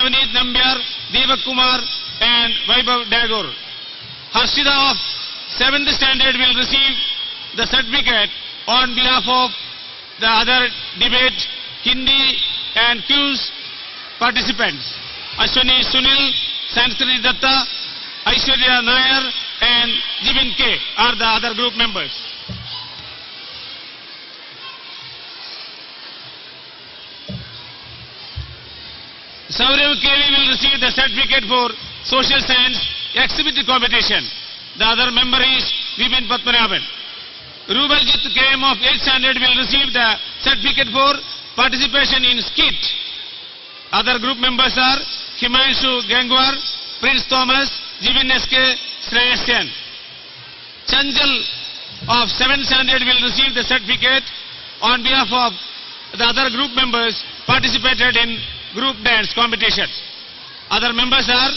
Navneet Nambyar, Deepak Kumar and Vaibhav Dagor. Harshida of 7th standard will receive the certificate on behalf of the other debate, Hindi and quiz participants. Ashwani Sunil, Sanskrit Datta, Aishwarya Nair and Jibin K are the other group members. Saurav KV will receive the certificate for Social Science Exhibit Competition. The other member is Vipin Patmanabhan. Rubaljit KM of 8th standard will receive the certificate for participation in skit. Other group members are Himanshu Gangwar, Prince Thomas, Jivin SK, Shreyasyan. Chanjal of 7th standard will receive the certificate on behalf of the other group members participated in group dance competition. Other members are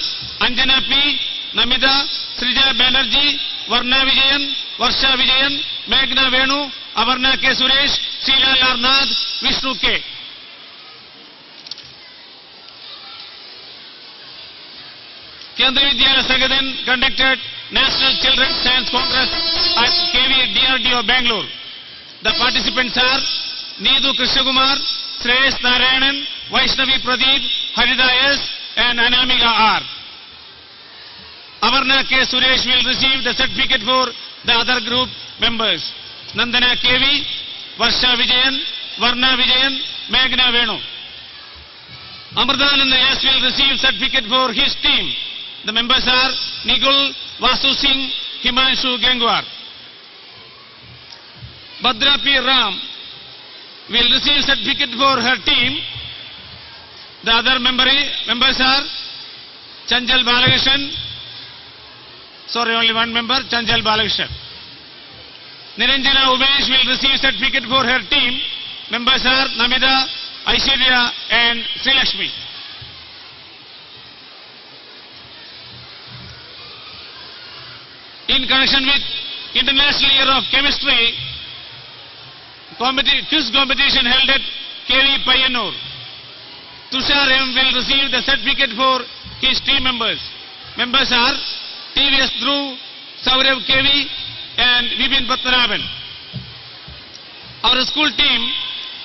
Anjana P, Namida, Srija Banerjee, Varna Vijayan, Varsha Vijayan, Meghna Venu, Avarna K. Suresh, Sheila Larnath, Vishnu K. Kendra Vidyalaya Sagadan conducted National Children's Science Congress at KV DRDO Bangalore. The participants are Needu Krishnakumar, Shreyas Narayanan, Vaishnavi Pradeep, Harida S and Anamika R. Avarna K. Suresh will receive the certificate for the other group members. Nandana KV, Varsha Vijayan, Varna Vijayan, Meghna Venu. Amrdanand S will receive certificate for his team. The members are Nigul, Vasu Singh, Himanshu Gangwar. Bhadra P. Ram will receive certificate for her team. The other members are Chanjal Balakrishnan. Sorry, only one member, Chanjal Balakrishnan. Niranjana Umesh will receive certificate for her team. Members are Namida, Aishwarya and Sri Lakshmi. In connection with International Year of Chemistry, quiz competition held at KV Payanur. Tushar M will receive the certificate for his team members. Members are TVS Dhruv, Saurav KV and Vipin Patmanabhan. Our school team,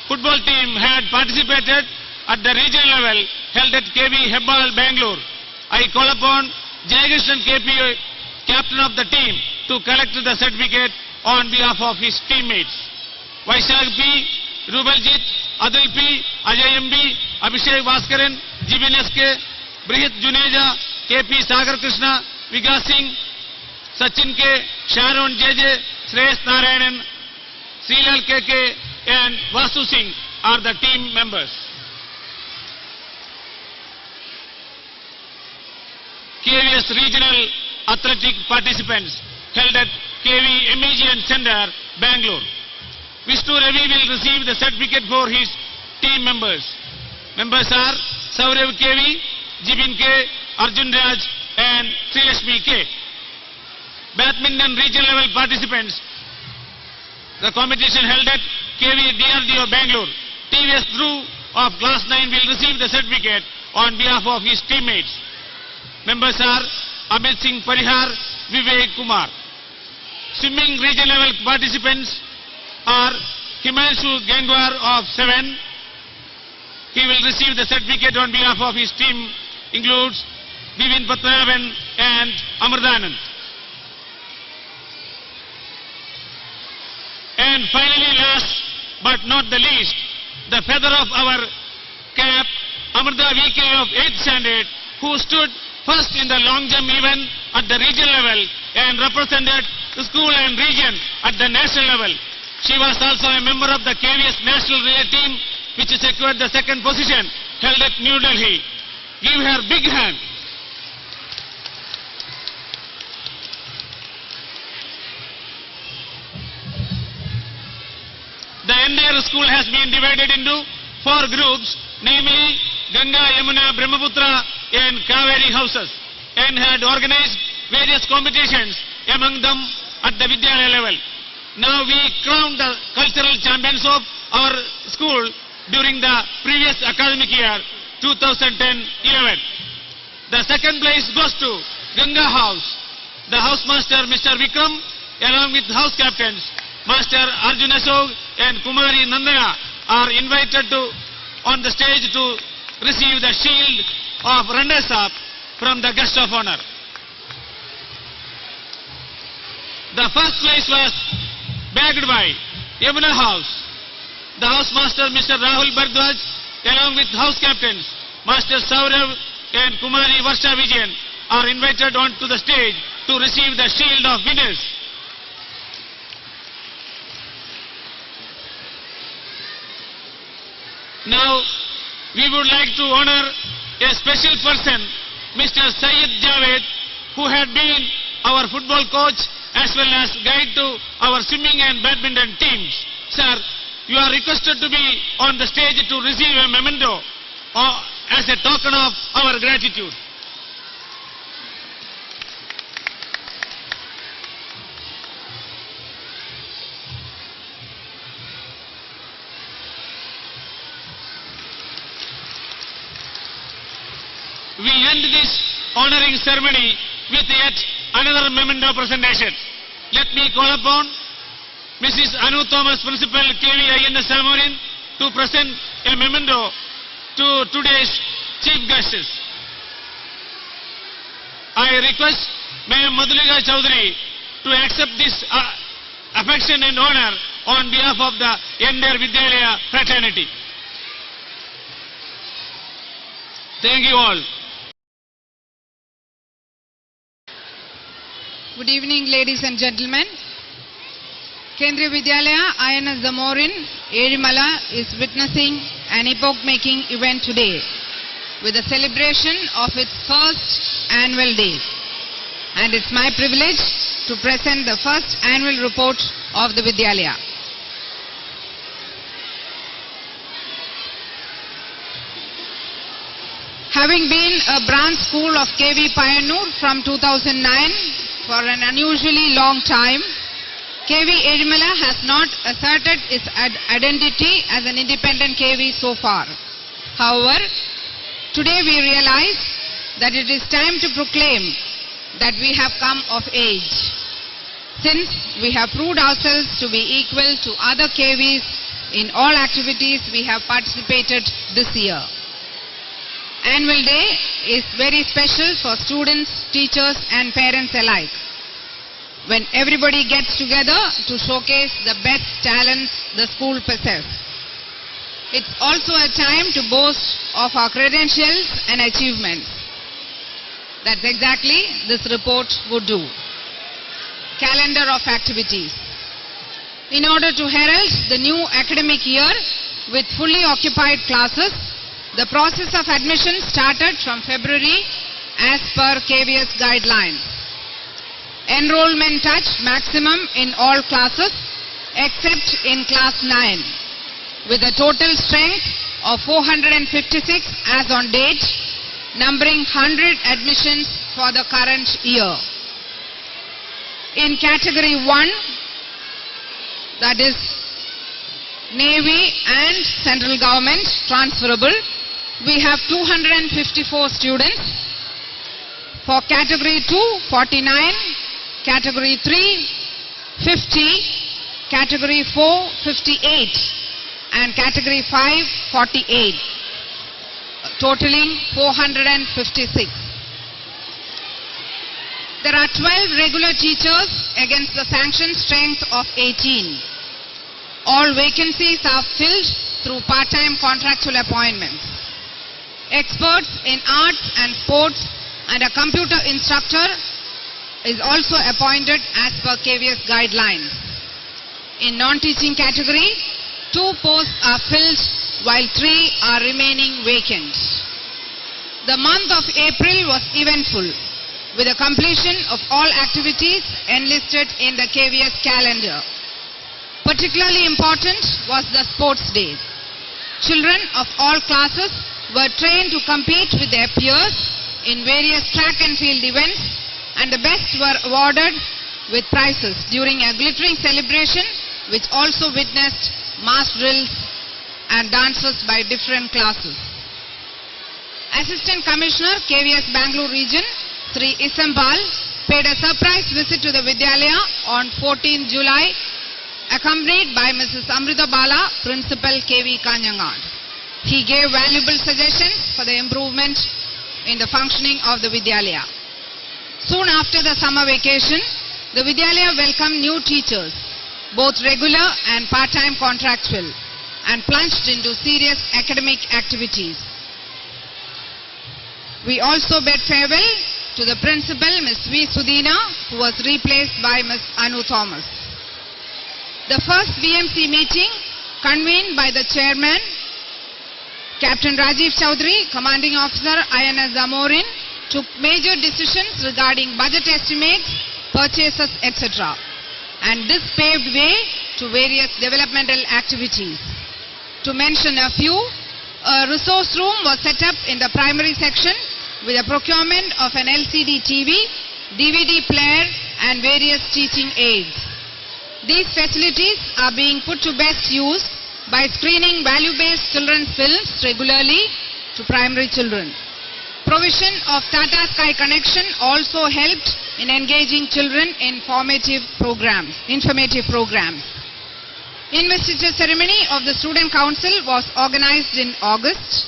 football team had participated at the regional level held at KV Hebbal, Bangalore. I call upon Jayakrishnan KP, captain of the team, to collect the certificate on behalf of his teammates. Vaishag P, Rubaljit, Adil P, Ajay MB, Abhishek Bhaskaran, Jibin SK, Brihit Juneja, KP Sagar Krishna, Vikas Singh, Sachin K, Sharon JJ, Shreyas Narayanan, Srilal KK and Vasu Singh are the team members. KVS regional athletic participants held at KV MEGN Center, Bangalore. Vishnu Ravi will receive the certificate for his team members. Members are Saurav KV, Jibin K, Arjun Raj and Sri Lakshmi K. Badminton regional level participants, the competition held at KV DRDO Bangalore. TVS Dhruv of class 9 will receive the certificate on behalf of his teammates. Members are Amit Singh Parihar, Vivek Kumar. Swimming regional level participants are Himanshu Gangwar of 7. He will receive the certificate on behalf of his team, includes Vipin Patmanabhan and Amrdanand. And finally, last but not the least, the feather of our cap, Amrita VK of 8th standard, who stood first in the long jump event at the regional level and represented the school and region at the national level. She was also a member of the KVS national relay team, which secured the second position held at New Delhi. Give her a big hand. The entire school has been divided into 4 groups, namely Ganga, Yamuna, Brahmaputra and Kaveri houses, and had organized various competitions, among them at the Vidyalaya level. Now we crown the cultural champions of our school during the previous academic year. 2010-11. The second place goes to Ganga House. The housemaster Mr. Vikram along with house captains Master Arjun Ashok and Kumari Nandana are invited on the stage to receive the shield of runners-up from the guest of honor. The first place was bagged by Yamuna House. The housemaster Mr. Rahul Bardwaj along with house captains Master Saurav and Kumari Varsha Vijayan are invited onto the stage to receive the shield of winners. Now, we would like to honor a special person, Mr. Syed Javed, who had been our football coach as well as guide to our swimming and badminton teams. Sir, you are requested to be on the stage to receive a memento as a token of our gratitude. We end this honoring ceremony with yet another memento presentation. Let me call upon Mrs. Anu Thomas, Principal KVINS Samorin, to present a memento to today's chief guests. I request Mayam Madhulika Chaudhary to accept this affection and honor on behalf of the entire Vidyalaya fraternity. Thank you all. Good evening, ladies and gentlemen. Kendriya Vidyalaya INS Zamorin, Ezhimala is witnessing an epoch-making event today with the celebration of its first annual day. And it's my privilege to present the first annual report of the Vidyalaya. Having been a branch school of KV Payanur from 2009, for an unusually long time, KV Ezhimala has not asserted its identity as an independent KV so far. However, today we realize that it is time to proclaim that we have come of age, since we have proved ourselves to be equal to other KVs in all activities we have participated this year. Annual Day is very special for students, teachers and parents alike, when everybody gets together to showcase the best talents the school possesses. It's also a time to boast of our credentials and achievements. That's exactly this report would do. Calendar of activities. In order to herald the new academic year with fully occupied classes, the process of admission started from February as per KVS guidelines. Enrollment touched maximum in all classes except in class 9, with a total strength of 456 as on date, numbering 100 admissions for the current year. In category 1, that is Navy and Central Government transferable, we have 254 students. For category 2, 49, category 3, 50, category 4, 58, and category 5, 48, totaling 456. There are 12 regular teachers against the sanctioned strength of 18. All vacancies are filled through part-time contractual appointments. Experts in arts and sports and a computer instructor is also appointed as per KVS guidelines. In non-teaching category, 2 posts are filled while 3 are remaining vacant. The month of April was eventful, with the completion of all activities enlisted in the KVS calendar. Particularly important was the sports day. Children of all classes were trained to compete with their peers in various track and field events, and the best were awarded with prizes during a glittering celebration which also witnessed mass drills and dances by different classes. Assistant Commissioner, KVS Bangalore Region, Sri Ezhimala, paid a surprise visit to the Vidyalaya on 14 July, accompanied by Mrs. Amrita Bala, Principal KV Kanjangad. He gave valuable suggestions for the improvement in the functioning of the Vidyalaya. Soon after the summer vacation, the Vidyalaya welcomed new teachers, both regular and part-time contractual, and plunged into serious academic activities. We also bid farewell to the principal, Ms. V. Sudina, who was replaced by Ms. Anu Thomas. The first VMC meeting, convened by the chairman, Captain Rajiv Chaudhary, Commanding Officer INS Zamorin, took major decisions regarding budget estimates, purchases, etc. And this paved way to various developmental activities. To mention a few, a resource room was set up in the primary section with the procurement of an LCD TV, DVD player and various teaching aids. These facilities are being put to best use by screening value-based children's films regularly to primary children. Provision of Tata Sky connection also helped in engaging children in informative programs. Investiture ceremony of the Student Council was organized in August,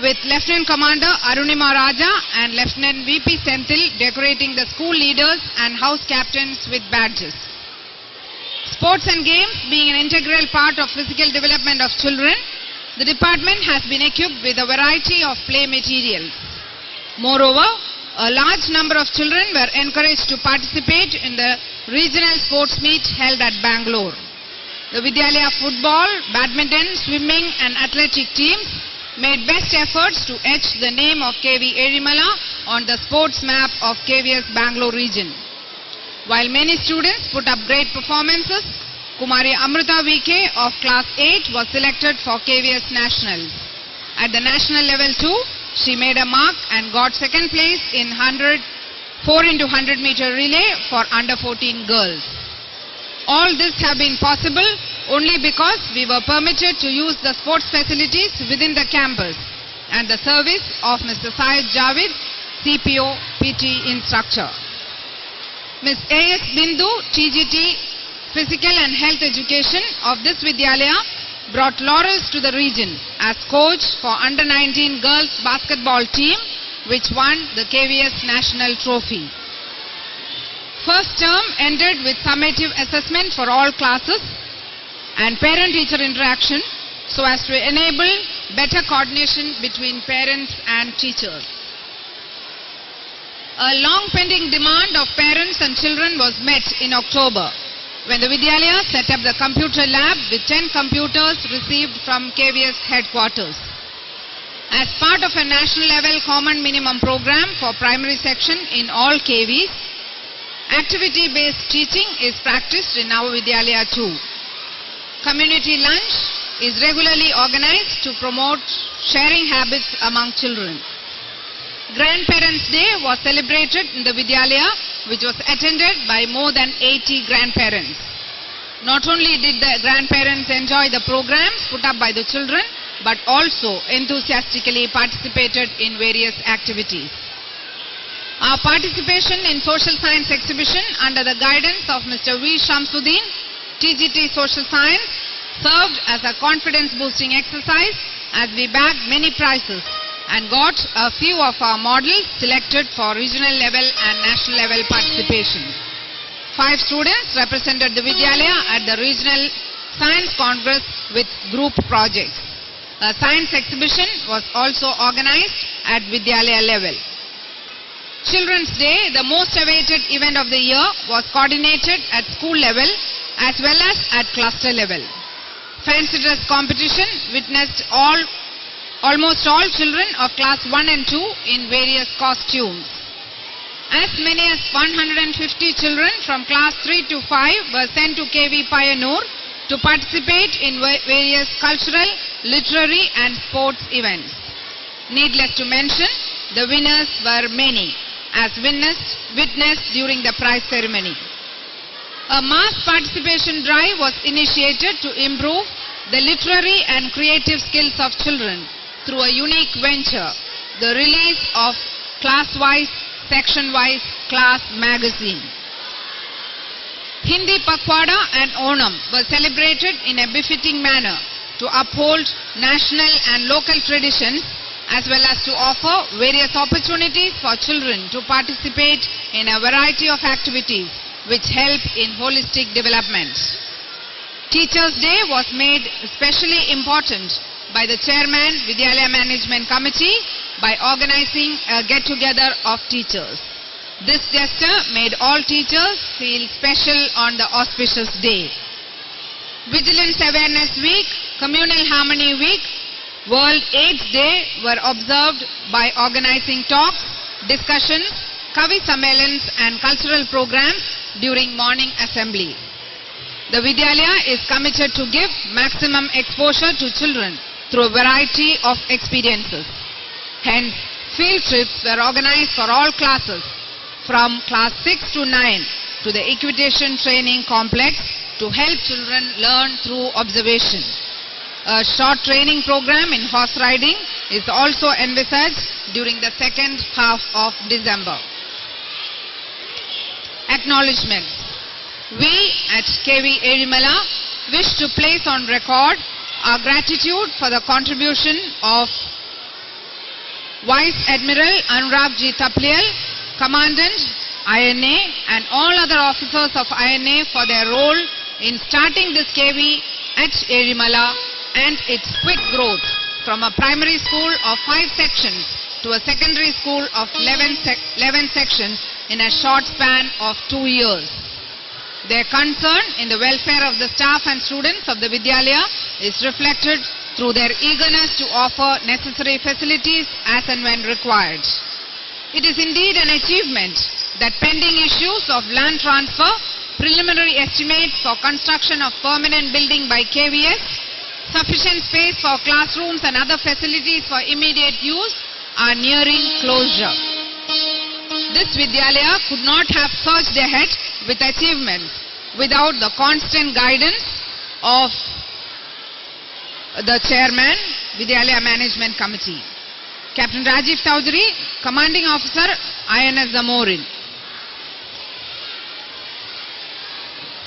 with Lieutenant Commander Arunima Raja and Lieutenant VP Senthil decorating the school leaders and house captains with badges. Sports and games being an integral part of physical development of children, the department has been equipped with a variety of play materials. Moreover, a large number of children were encouraged to participate in the regional sports meet held at Bangalore. The Vidyalaya football, badminton, swimming and athletic teams made best efforts to etch the name of KV Ezhimala on the sports map of KVS Bangalore region. While many students put up great performances, Kumari Amrita VK of class 8 was selected for KVS Nationals. At the national level too, she made a mark and got second place in 4x100 meter relay for under 14 girls. All this have been possible only because we were permitted to use the sports facilities within the campus and the service of Mr. Syed Javid, CPO, PT instructor. Ms. A.S. Bindu, TGT, Physical and Health Education of this Vidyalaya brought laurels to the region as coach for under-19 girls basketball team which won the KVS National Trophy. First term ended with summative assessment for all classes and parent-teacher interaction so as to enable better coordination between parents and teachers. A long-pending demand of parents and children was met in October when the Vidyalaya set up the computer lab with 10 computers received from KVS headquarters. As part of a national-level common minimum program for primary section in all KVs, activity-based teaching is practiced in our Vidyalaya too. Community lunch is regularly organized to promote sharing habits among children. Grandparents' Day was celebrated in the Vidyalaya, which was attended by more than 80 grandparents. Not only did the grandparents enjoy the programs put up by the children, but also enthusiastically participated in various activities. Our participation in social science exhibition under the guidance of Mr. V. Shamsuddin, TGT Social Science, served as a confidence-boosting exercise as we bagged many prizes and got a few of our models selected for regional level and national level participation. 5 students represented the Vidyalaya at the Regional Science Congress with group projects. A science exhibition was also organized at Vidyalaya level. Children's Day, the most awaited event of the year, was coordinated at school level as well as at cluster level. Fancy dress competition witnessed almost all children of class 1 and 2 in various costumes. As many as 150 children from class 3 to 5 were sent to KV Payanur to participate in various cultural, literary and sports events. Needless to mention, the winners were many, as witnessed during the prize ceremony. A mass participation drive was initiated to improve the literary and creative skills of children through a unique venture, the release of class-wise, section-wise class magazine. Hindi Pakwada and Onam were celebrated in a befitting manner to uphold national and local traditions as well as to offer various opportunities for children to participate in a variety of activities which help in holistic development. Teachers' Day was made especially important by the Chairman Vidyalaya Management Committee by organizing a get-together of teachers. This gesture made all teachers feel special on the auspicious day. Vigilance Awareness Week, Communal Harmony Week, World AIDS Day were observed by organizing talks, discussions, Kavi Sammelans and cultural programs during morning assembly. The Vidyalaya is committed to give maximum exposure to children through a variety of experiences. Hence, field trips were organized for all classes from class 6 to 9 to the equitation training complex to help children learn through observation. A short training program in horse riding is also envisaged during the second half of December. Acknowledgements. We at KV Ezhimala wish to place on record our gratitude for the contribution of Vice Admiral Anurag G. Taplial, Commandant INA and all other officers of INA for their role in starting this KV at Ezhimala and its quick growth from a primary school of 5 sections to a secondary school of 11 sections in a short span of 2 years. Their concern in the welfare of the staff and students of the Vidyalaya is reflected through their eagerness to offer necessary facilities as and when required. It is indeed an achievement that pending issues of land transfer, preliminary estimates for construction of permanent building by KVS, sufficient space for classrooms and other facilities for immediate use are nearing closure. This Vidyalaya could not have surged ahead with achievements without the constant guidance of the Chairman, Vidyalaya Management Committee. Captain Rajiv Chowdhury, Commanding Officer, INS Zamorin.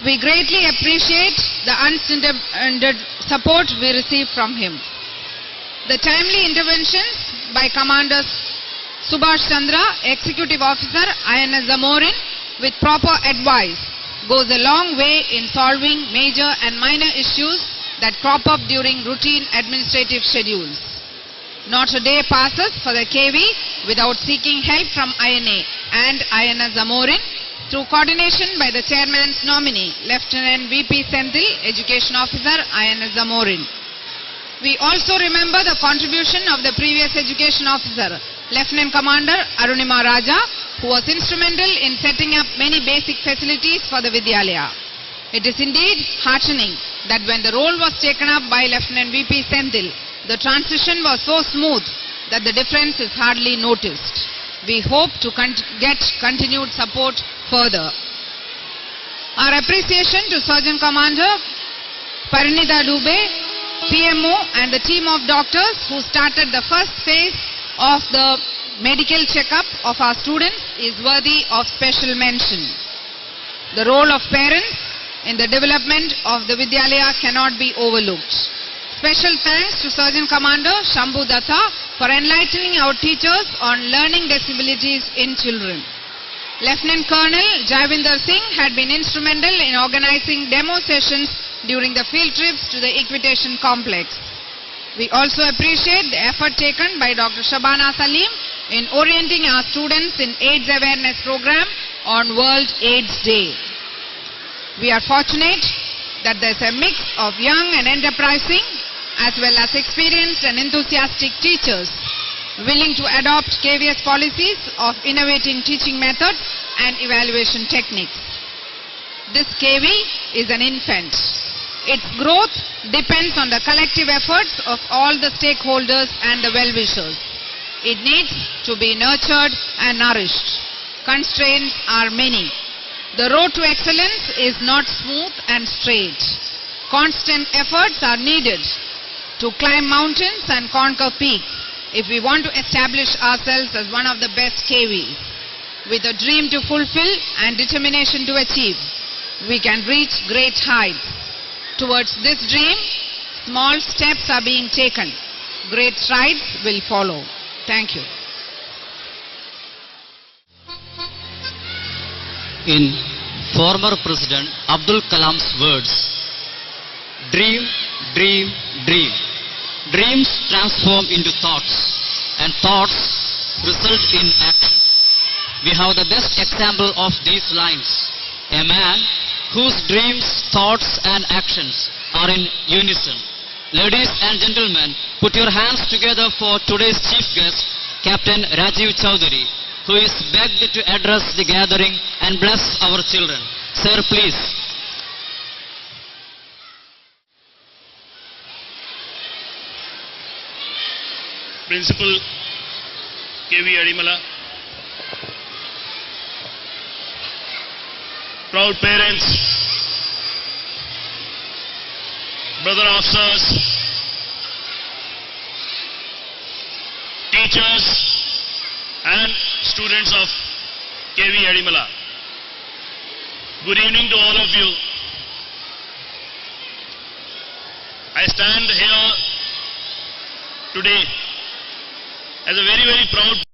We greatly appreciate the unstinted support we receive from him. The timely interventions by Commanders Subhash Chandra, Executive Officer, INS Zamorin, with proper advice goes a long way in solving major and minor issues that crop up during routine administrative schedules. Not a day passes for the KV without seeking help from INA and INS Zamorin through coordination by the Chairman's nominee, Lieutenant VP Senthil, Education Officer, INS Zamorin. We also remember the contribution of the previous Education Officer, Lieutenant Commander Arunima Raja, who was instrumental in setting up many basic facilities for the Vidyalaya. It is indeed heartening that when the role was taken up by Lieutenant VP Senthil, the transition was so smooth that the difference is hardly noticed. We hope to get continued support further. Our appreciation to Sergeant Commander Parinita Dubey, PMO and the team of doctors who started the first phase of the medical checkup of our students is worthy of special mention. The role of parents in the development of the Vidyalaya cannot be overlooked. Special thanks to Sergeant Commander Shambhu Datta for enlightening our teachers on learning disabilities in children. Lieutenant Colonel Javinder Singh had been instrumental in organizing demo sessions during the field trips to the equitation complex. We also appreciate the effort taken by Dr. Shabana Salim in orienting our students in AIDS awareness program on World AIDS Day. We are fortunate that there is a mix of young and enterprising as well as experienced and enthusiastic teachers willing to adopt KVS policies of innovating teaching methods and evaluation techniques. This KV is an infant. Its growth depends on the collective efforts of all the stakeholders and the well-wishers. It needs to be nurtured and nourished. Constraints are many. The road to excellence is not smooth and straight. Constant efforts are needed to climb mountains and conquer peaks, if we want to establish ourselves as one of the best KVs, with a dream to fulfill and determination to achieve, we can reach great heights. Towards this dream, small steps are being taken. Great strides will follow. Thank you. In former President Abdul Kalam's words, dream, dream, dream. Dreams transform into thoughts, and thoughts result in action. We have the best example of these lines, a man whose dreams, thoughts and actions are in unison. Ladies and gentlemen, put your hands together for today's chief guest, Captain Rajiv Chowdhury, who is begged to address the gathering and bless our children. Sir, please. Principal KV Ezhimala, proud parents, brother officers, teachers and students of KV Ezhimala. Good evening to all of you. I stand here today as a very, very proud